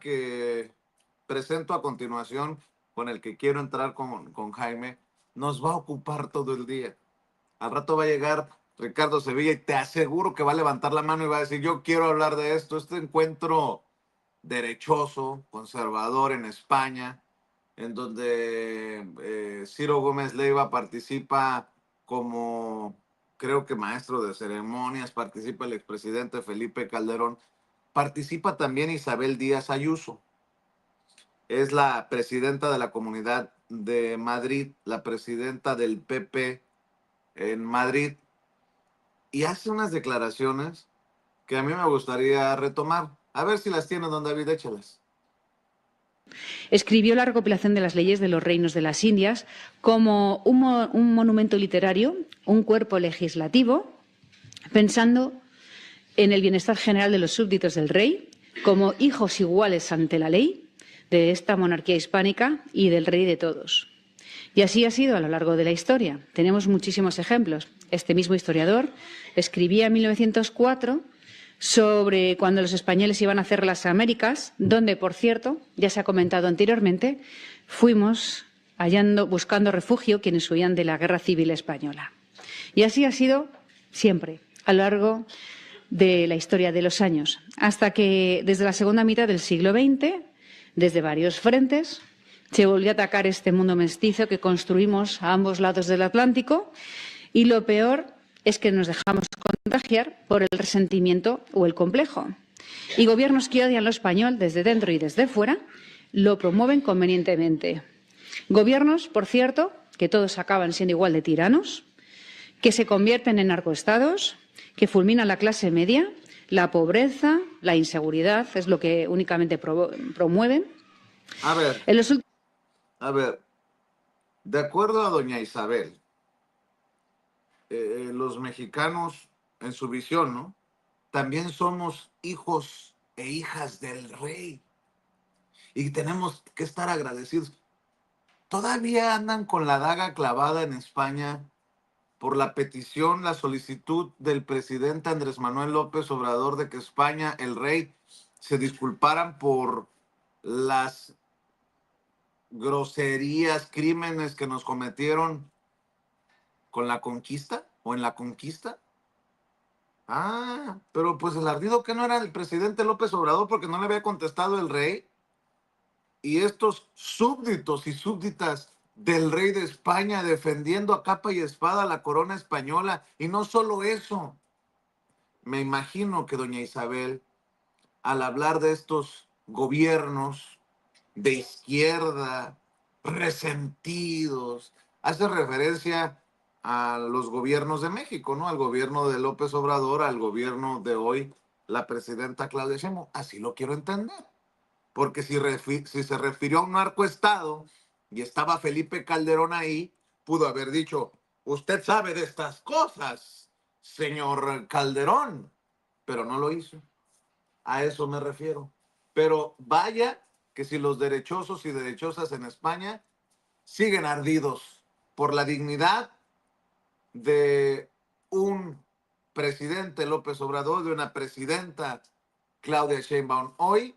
que presento a continuación, con el que quiero entrar con Jaime, nos va a ocupar todo el día. Al rato va a llegar Ricardo Sevilla y te aseguro que va a levantar la mano y va a decir, yo quiero hablar de esto. Este encuentro derechoso, conservador en España, en donde Ciro Gómez Leiva participa como, creo que maestro de ceremonias, participa el expresidente Felipe Calderón, participa también Isabel Díaz Ayuso. Es la presidenta de la Comunidad de Madrid, la presidenta del PP en Madrid, y hace unas declaraciones que a mí me gustaría retomar. A ver si las tiene, don David, échalas. Escribió la recopilación de las leyes de los reinos de las Indias como un monumento literario, un cuerpo legislativo, pensando en el bienestar general de los súbditos del rey, como hijos iguales ante la ley de esta monarquía hispánica y del rey de todos. Y así ha sido a lo largo de la historia. Tenemos muchísimos ejemplos. Este mismo historiador escribía en 1904 sobre cuando los españoles iban a hacer las Américas, donde, por cierto, ya se ha comentado anteriormente, fuimos buscando refugio quienes huían de la Guerra Civil Española. Y así ha sido siempre, a lo largo de la historia de los años, hasta que desde la segunda mitad del siglo XX, desde varios frentes, se volvió a atacar este mundo mestizo que construimos a ambos lados del Atlántico, y lo peor es que nos dejamos contagiar por el resentimiento o el complejo. Y gobiernos que odian lo español desde dentro y desde fuera lo promueven convenientemente. Gobiernos, por cierto, que todos acaban siendo igual de tiranos, que se convierten en narcoestados, que fulminan la clase media, la pobreza, la inseguridad, es lo que únicamente promueven. A ver, de acuerdo a doña Isabel, los mexicanos, en su visión, ¿no?, también somos hijos e hijas del rey y tenemos que estar agradecidos. Todavía andan con la daga clavada en España por la petición, la solicitud del presidente Andrés Manuel López Obrador de que España, el rey, se disculparan por las groserías, crímenes que nos cometieron con la conquista o en la conquista. Ah, pero pues el ardido que no era el presidente López Obrador porque no le había contestado el rey. Y estos súbditos y súbditas del rey de España defendiendo a capa y espada la corona española. Y no solo eso, me imagino que doña Isabel, al hablar de estos gobiernos de izquierda, resentidos, hace referencia a los gobiernos de México, ¿no? Al gobierno de López Obrador, al gobierno de hoy, la presidenta Claudia Sheinbaum. Así lo quiero entender. Porque si se refirió a un narcoestado y estaba Felipe Calderón ahí, pudo haber dicho, usted sabe de estas cosas, señor Calderón, pero no lo hizo. A eso me refiero. Pero vaya que si los derechosos y derechosas en España siguen ardidos por la dignidad de un presidente López Obrador, de una presidenta Claudia Sheinbaum hoy,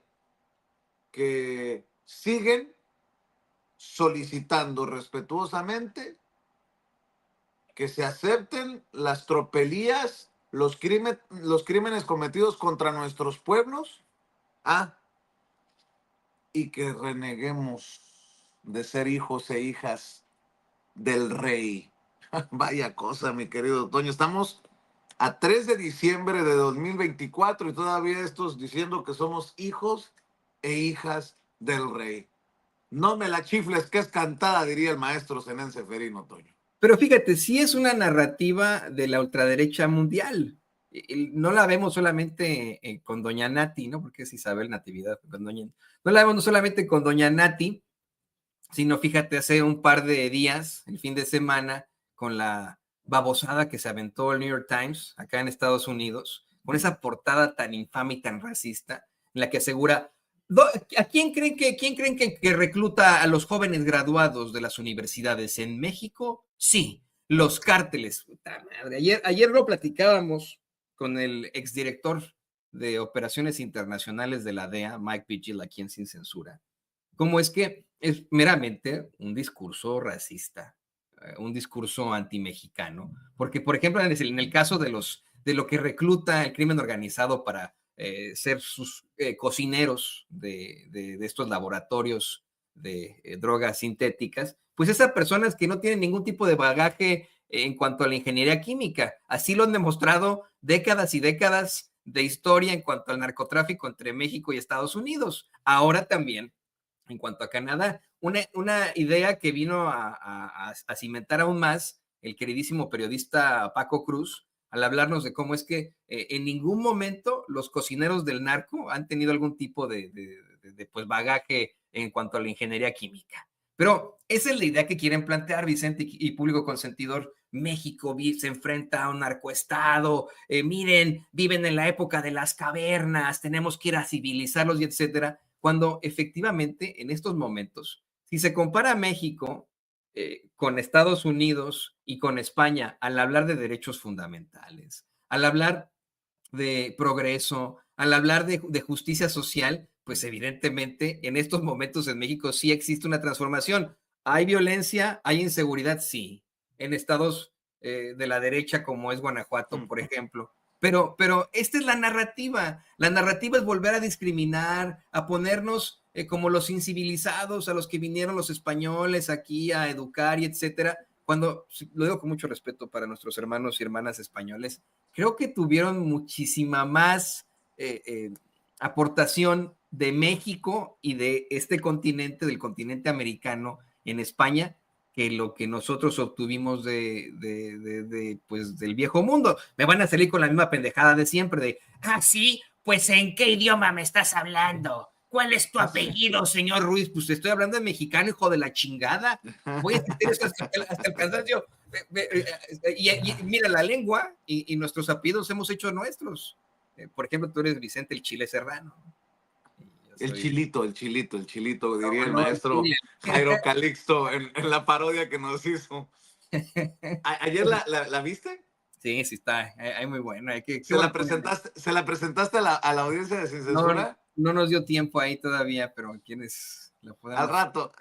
que siguen solicitando respetuosamente que se acepten las tropelías, los crímenes cometidos contra nuestros pueblos, y que reneguemos de ser hijos e hijas del rey. Vaya cosa, mi querido Toño. Estamos a 3 de diciembre de 2024 y todavía estos diciendo que somos hijos e hijas del rey. No me la chifles, que es cantada, diría el maestro Zenén Ceferino, Toño. Pero fíjate, sí es una narrativa de la ultraderecha mundial. No la vemos solamente con doña Nati, ¿no? Porque es Isabel Natividad. No la vemos solamente con doña Nati, sino fíjate, hace un par de días, el fin de semana, con la babosada que se aventó el New York Times acá en Estados Unidos, con esa portada tan infame y tan racista, en la que asegura, ¿a quién creen que recluta a los jóvenes graduados de las universidades en México? Sí, los cárteles. Puta madre. Ayer lo platicábamos con el exdirector de Operaciones Internacionales de la DEA, Mike Vigil, aquí en Sin Censura, cómo es que es meramente un discurso racista, un discurso antimexicano, porque, por ejemplo, en el caso de lo que recluta el crimen organizado para ser sus cocineros de estos laboratorios de drogas sintéticas, pues esas personas que no tienen ningún tipo de bagaje en cuanto a la ingeniería química, así lo han demostrado décadas y décadas de historia en cuanto al narcotráfico entre México y Estados Unidos. Ahora también en cuanto a Canadá, una idea que vino a cimentar aún más el queridísimo periodista Paco Cruz, al hablarnos de cómo es que en ningún momento los cocineros del narco han tenido algún tipo de pues bagaje en cuanto a la ingeniería química. Pero esa es la idea que quieren plantear, Vicente y público consentidor. México se enfrenta a un narcoestado, miren, viven en la época de las cavernas, tenemos que ir a civilizarlos y etcétera, cuando efectivamente en estos momentos, si se compara México con Estados Unidos y con España al hablar de derechos fundamentales, al hablar de progreso, al hablar de justicia social, pues evidentemente en estos momentos en México sí existe una transformación. ¿Hay violencia? ¿Hay inseguridad? Sí. En estados de la derecha como es Guanajuato, por ejemplo. Pero esta es la narrativa. La narrativa es volver a discriminar, a ponernos como los incivilizados, a los que vinieron los españoles aquí a educar y etcétera. Cuando, lo digo con mucho respeto para nuestros hermanos y hermanas españoles, creo que tuvieron muchísima más aportación de México y de este continente, del continente americano en España, que lo que nosotros obtuvimos pues, del viejo mundo. Me van a salir con la misma pendejada de siempre, de, sí, pues ¿en qué idioma me estás hablando? ¿Cuál es tu apellido, señor Ruiz? Pues te estoy hablando de mexicano, hijo de la chingada. Voy a decir eso hasta el cansancio. Y mira, la lengua y nuestros apellidos hemos hecho nuestros. Por ejemplo, tú eres Vicente el Chile Serrano. El chilito, diría el maestro Jairo Calixto en la parodia que nos hizo. ¿Ayer la viste? Sí, está, hay muy bueno. ¿Se la presentaste a la audiencia de Sin Censura? No nos dio tiempo ahí todavía, pero quienes la puedan. Al rato,